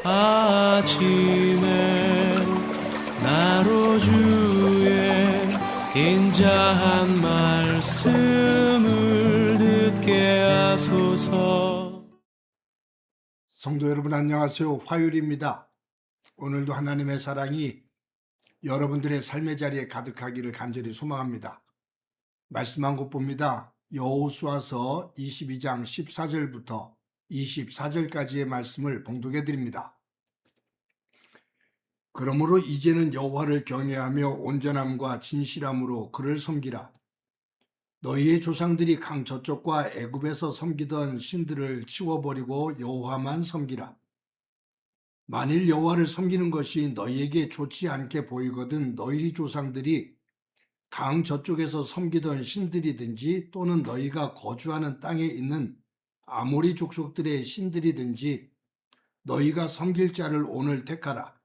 아침에 나로 주의 인자한 말씀을 듣게 하소서. 성도 여러분 안녕하세요. 화요일입니다. 오늘도 하나님의 사랑이 여러분들의 삶의 자리에 가득하기를 간절히 소망합니다. 말씀 한 곳 봅니다. 여호수아서 22장 14절부터 24절까지의 말씀을 봉독해 드립니다. 그러므로 이제는 여호와를 경외하며 온전함과 진실함으로 그를 섬기라. 너희의 조상들이 강 저쪽과 애굽에서 섬기던 신들을 치워버리고 여호와만 섬기라. 만일 여호와를 섬기는 것이 너희에게 좋지 않게 보이거든 너희 조상들이 강 저쪽에서 섬기던 신들이든지 또는 너희가 거주하는 땅에 있는 아모리 족속들의 신들이든지 너희가 섬길 자를 오늘 택하라.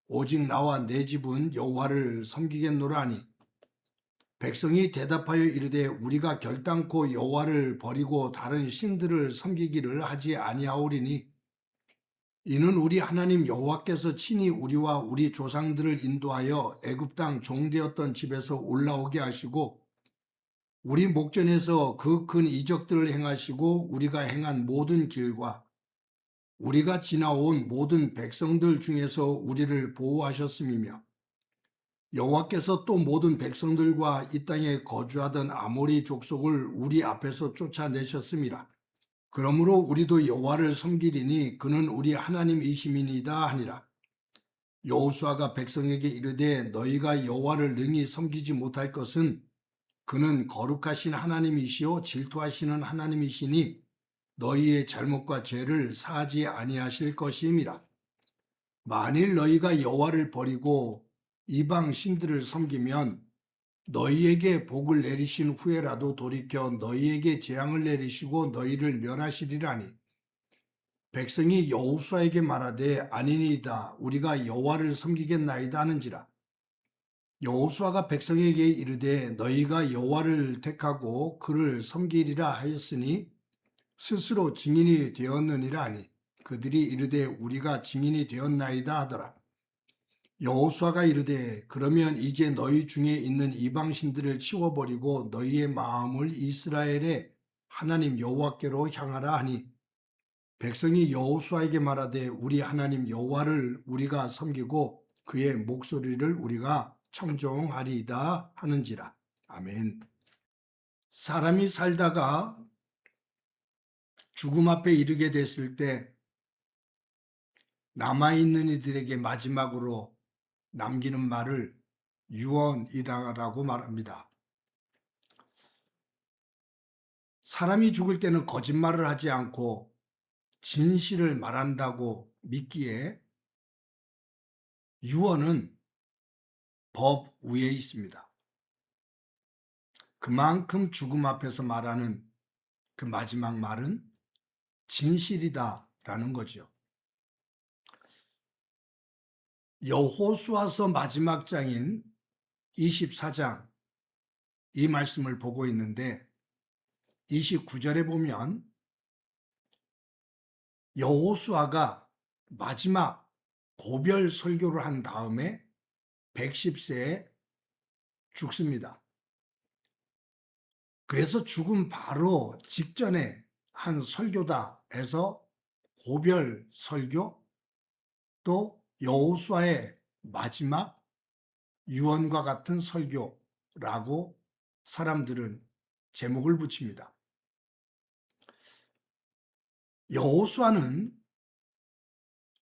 오직 나와 내 집은 여호와를 섬기겠노라 하니 백성이 대답하여 이르되 우리가 결단코 여호와를 버리고 다른 신들을 섬기기를 하지 아니하오리니 이는 우리 하나님 여호와께서 친히 우리와 우리 조상들을 인도하여 애굽 땅 종되었던 집에서 올라오게 하시고 우리 목전에서 그 큰 이적들을 행하시고 우리가 행한 모든 길과 우리가 지나온 모든 백성들 중에서 우리를 보호하셨음이며 여호와께서 또 모든 백성들과 이 땅에 거주하던 아모리 족속을 우리 앞에서 쫓아내셨음이라. 그러므로 우리도 여호와를 섬기리니 그는 우리 하나님이심이니이다 하니라. 여호수아가 백성에게 이르되 너희가 여호와를 능히 섬기지 못할 것은 그는 거룩하신 하나님이시요 질투하시는 하나님이시니 너희의 잘못과 죄를 사하지 아니하실 것임이라. 만일 너희가 여호와를 버리고 이방 신들을 섬기면 너희에게 복을 내리신 후에라도 돌이켜 너희에게 재앙을 내리시고 너희를 멸하시리라니. 백성이 여호수아에게 말하되 아니니이다 우리가 여호와를 섬기겠나이다 하는지라. 여호수아가 백성에게 이르되 너희가 여호와를 택하고 그를 섬기리라 하였으니 스스로 증인이 되었느니라 하니 그들이 이르되 우리가 증인이 되었나이다 하더라. 여호수아가 이르되 그러면 이제 너희 중에 있는 이방 신들을 치워버리고 너희의 마음을 이스라엘의 하나님 여호와께로 향하라 하니 백성이 여호수아에게 말하되 우리 하나님 여호와를 우리가 섬기고 그의 목소리를 우리가 청종하리이다 하는지라. 아멘. 사람이 살다가 죽음 앞에 이르게 됐을 때 남아있는 이들에게 마지막으로 남기는 말을 유언이다라고 말합니다. 사람이 죽을 때는 거짓말을 하지 않고 진실을 말한다고 믿기에 유언은 법 위에 있습니다. 그만큼 죽음 앞에서 말하는 그 마지막 말은 진실이다라는 거죠. 여호수아서 마지막 장인 24장 이 말씀을 보고 있는데 29절에 보면 여호수아가 마지막 고별 설교를 한 다음에 110세에 죽습니다. 그래서 죽음 바로 직전에 한 설교다 해서 고별 설교 또 여호수아의 마지막 유언과 같은 설교라고 사람들은 제목을 붙입니다. 여호수아는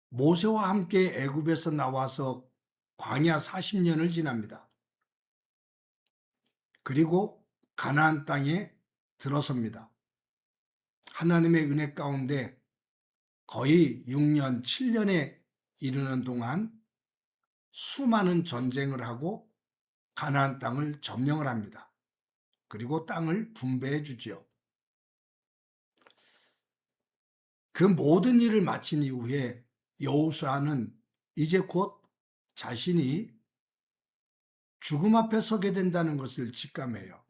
모세와 함께 애굽에서 나와서 광야 40년을 지납니다. 그리고 가나안 땅에 들어섭니다. 하나님의 은혜 가운데 거의 6년, 7년에 이르는 동안 수많은 전쟁을 하고 가나안 땅을 점령을 합니다. 그리고 땅을 분배해 주지요. 그 모든 일을 마친 이후에 여호수아는 이제 곧 자신이 죽음 앞에 서게 된다는 것을 직감해요.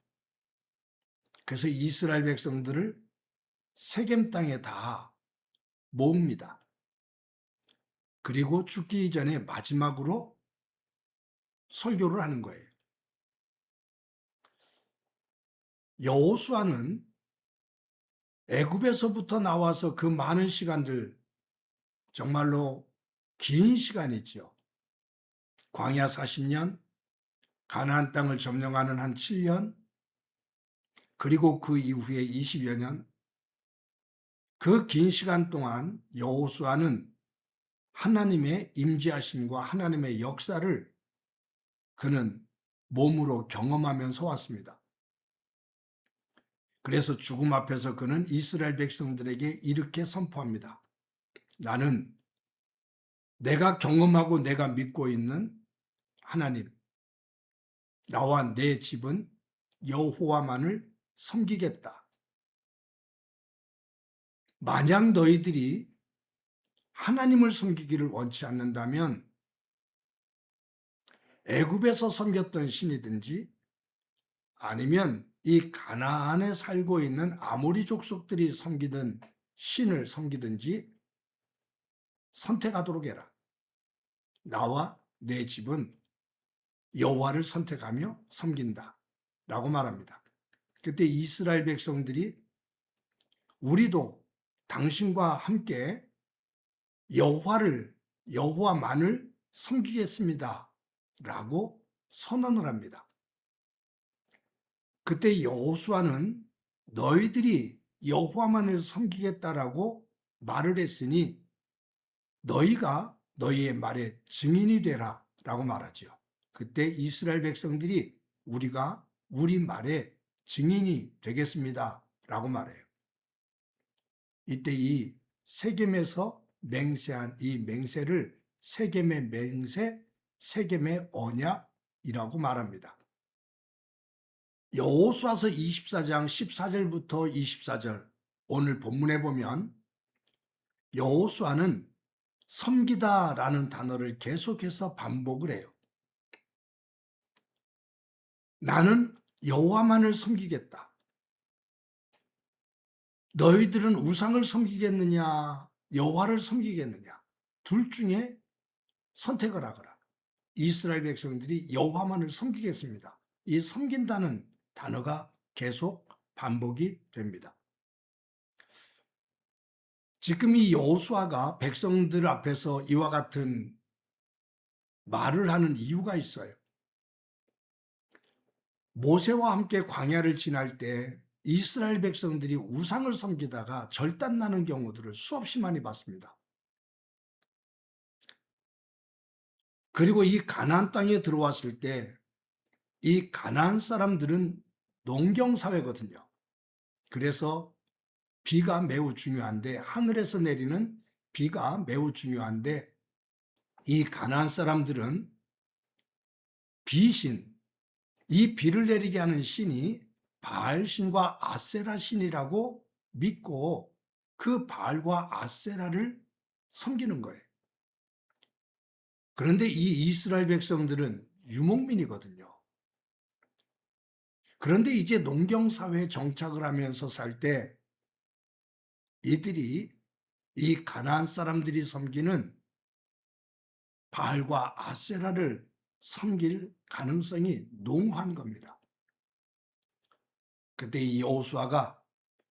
그래서 이스라엘 백성들을 세겜 땅에 다 모읍니다. 그리고 죽기 전에 마지막으로 설교를 하는 거예요. 여호수아는 애굽에서부터 나와서 그 많은 시간들, 정말로 긴 시간이죠. 광야 40년, 가나안 땅을 점령하는 한 7년, 그리고 그 이후에 20여 년, 그 긴 시간 동안 여호수아는 하나님의 임재하심과 하나님의 역사를 그는 몸으로 경험하면서 왔습니다. 그래서 죽음 앞에서 그는 이스라엘 백성들에게 이렇게 선포합니다. 나는 내가 경험하고 내가 믿고 있는 하나님, 나와 내 집은 여호와만을 섬기겠다. 만약 너희들이 하나님을 섬기기를 원치 않는다면 애굽에서 섬겼던 신이든지 아니면 이 가나안에 살고 있는 아모리 족속들이 섬기던 신을 섬기든지 선택하도록 해라. 나와 내 집은 여호와를 선택하며 섬긴다 라고 말합니다. 그때 이스라엘 백성들이 우리도 당신과 함께 여호와만을 섬기겠습니다 라고 선언을 합니다. 그때 여호수아는 너희들이 여호와만을 섬기겠다라고 말을 했으니 너희가 너희의 말에 증인이 되라 라고 말하죠. 그때 이스라엘 백성들이 우리가 우리 말에 증인이 되겠습니다 라고 말해요. 이때 이 세겜에서 맹세한 이 맹세를 세겜의 맹세, 세겜의 언약이라고 말합니다. 여호수아서 24장 14절부터 24절 오늘 본문에 보면 여호수아는 섬기다라는 단어를 계속해서 반복을 해요. 나는 여호와만을 섬기겠다. 너희들은 우상을 섬기겠느냐, 여호와를 섬기겠느냐, 둘 중에 선택을 하거라. 이스라엘 백성들이 여호와만을 섬기겠습니다. 이 섬긴다는 단어가 계속 반복이 됩니다. 지금 이 여호수아가 백성들 앞에서 이와 같은 말을 하는 이유가 있어요. 모세와 함께 광야를 지날 때 이스라엘 백성들이 우상을 섬기다가 절단나는 경우들을 수없이 많이 봤습니다. 그리고 이 가나안 땅에 들어왔을 때 이 가나안 사람들은 농경사회거든요. 그래서 비가 매우 중요한데, 하늘에서 내리는 비가 매우 중요한데, 이 가나안 사람들은 비신, 이 비를 내리게 하는 신이 바알신과 아세라 신이라고 믿고 그 바알과 아세라를 섬기는 거예요. 그런데 이 이스라엘 백성들은 유목민이거든요. 그런데 이제 농경사회에 정착을 하면서 살 때 이들이 이 가나안 사람들이 섬기는 바알과 아세라를 섬길 가능성이 농후한 겁니다. 그때 이 여호수아가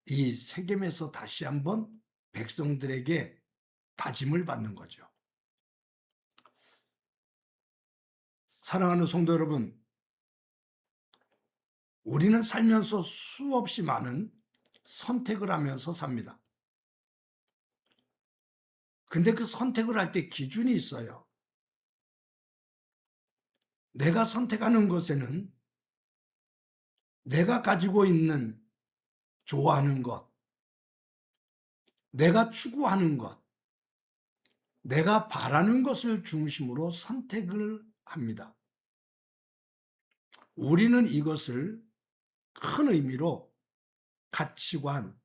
이 세겜에서 다시 한번 백성들에게 다짐을 받는 거죠. 사랑하는 성도 여러분, 우리는 살면서 수없이 많은 선택을 하면서 삽니다. 근데 그 선택을 할 때 기준이 있어요. 내가 선택하는 것에는 내가 가지고 있는 좋아하는 것, 내가 추구하는 것, 내가 바라는 것을 중심으로 선택을 합니다. 우리는 이것을 큰 의미로 가치관,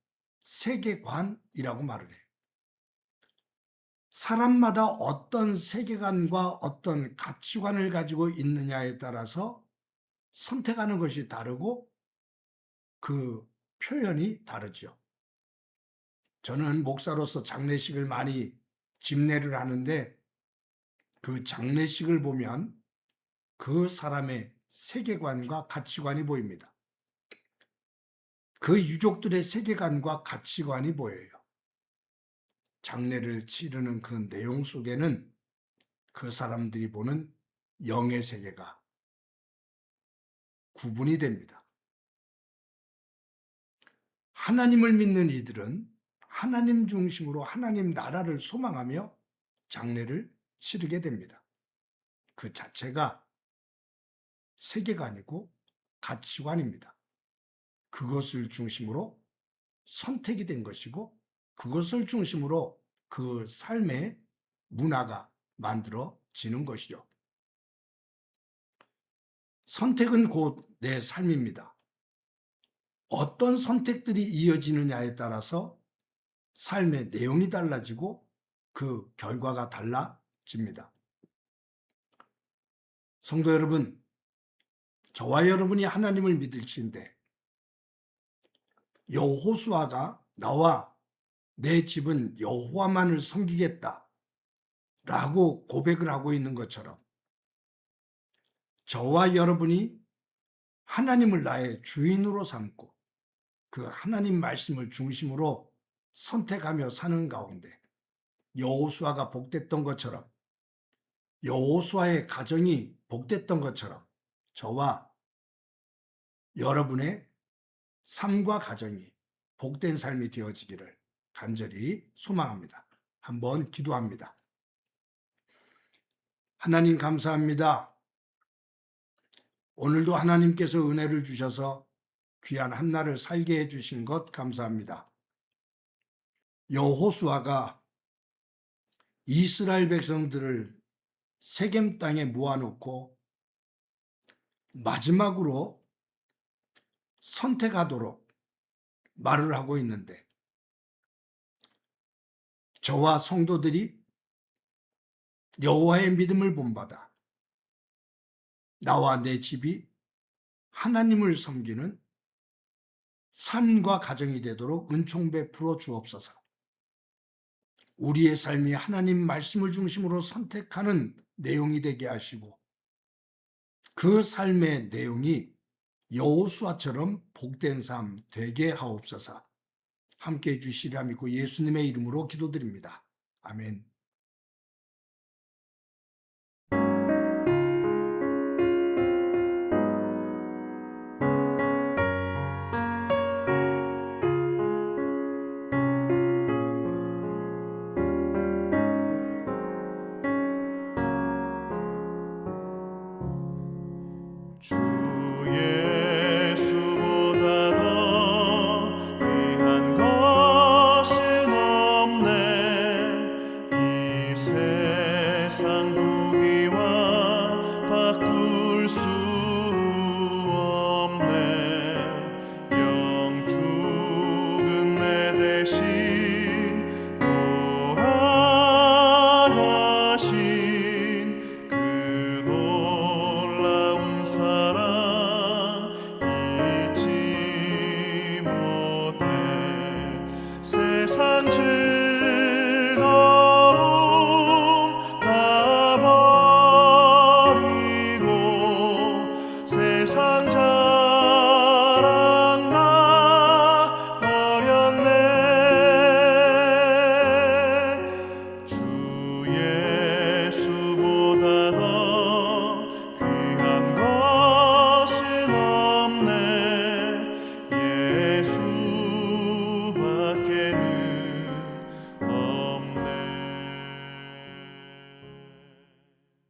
세계관이라고 말을 해요. 사람마다 어떤 세계관과 어떤 가치관을 가지고 있느냐에 따라서 선택하는 것이 다르고 그 표현이 다르죠. 저는 목사로서 장례식을 많이 집례를 하는데 그 장례식을 보면 그 사람의 세계관과 가치관이 보입니다. 그 유족들의 세계관과 가치관이 보여요. 장례를 치르는 그 내용 속에는 그 사람들이 보는 영의 세계가 구분이 됩니다. 하나님을 믿는 이들은 하나님 중심으로 하나님 나라를 소망하며 장례를 치르게 됩니다. 그 자체가 세계관이고 가치관입니다. 그것을 중심으로 선택이 된 것이고 그것을 중심으로 그 삶의 문화가 만들어지는 것이죠. 선택은 곧 내 삶입니다. 어떤 선택들이 이어지느냐에 따라서 삶의 내용이 달라지고 그 결과가 달라집니다. 성도 여러분, 저와 여러분이 하나님을 믿을지인데 여호수아가 나와 내 집은 여호와만을 섬기겠다 라고 고백을 하고 있는 것처럼 저와 여러분이 하나님을 나의 주인으로 삼고 그 하나님 말씀을 중심으로 선택하며 사는 가운데 여호수아가 복됐던 것처럼 여호수아의 가정이 복됐던 것처럼 저와 여러분의 삶과 가정이 복된 삶이 되어지기를 간절히 소망합니다. 한번 기도합니다. 하나님 감사합니다. 오늘도 하나님께서 은혜를 주셔서 귀한 한날을 살게 해주신 것 감사합니다. 여호수아가 이스라엘 백성들을 세겜 땅에 모아놓고 마지막으로 선택하도록 말을 하고 있는데 저와 성도들이 여호와의 믿음을 본받아 나와 내 집이 하나님을 섬기는 삶과 가정이 되도록 은총 베풀어 주옵소서. 우리의 삶이 하나님 말씀을 중심으로 선택하는 내용이 되게 하시고 그 삶의 내용이 여호수아처럼 복된 삶 되게 하옵소서. 함께해 주시리라 믿고 예수님의 이름으로 기도드립니다. 아멘. 주 예수보다 더 귀한 것은 없네. 이 세상 부귀와 바꿀 수 없네. 영 죽은 내 대신 돌아가신 그 놀라운 사랑 잊지 못해. 세상 즐거움 다 버리고 세상 자랑 나 버렸네. 주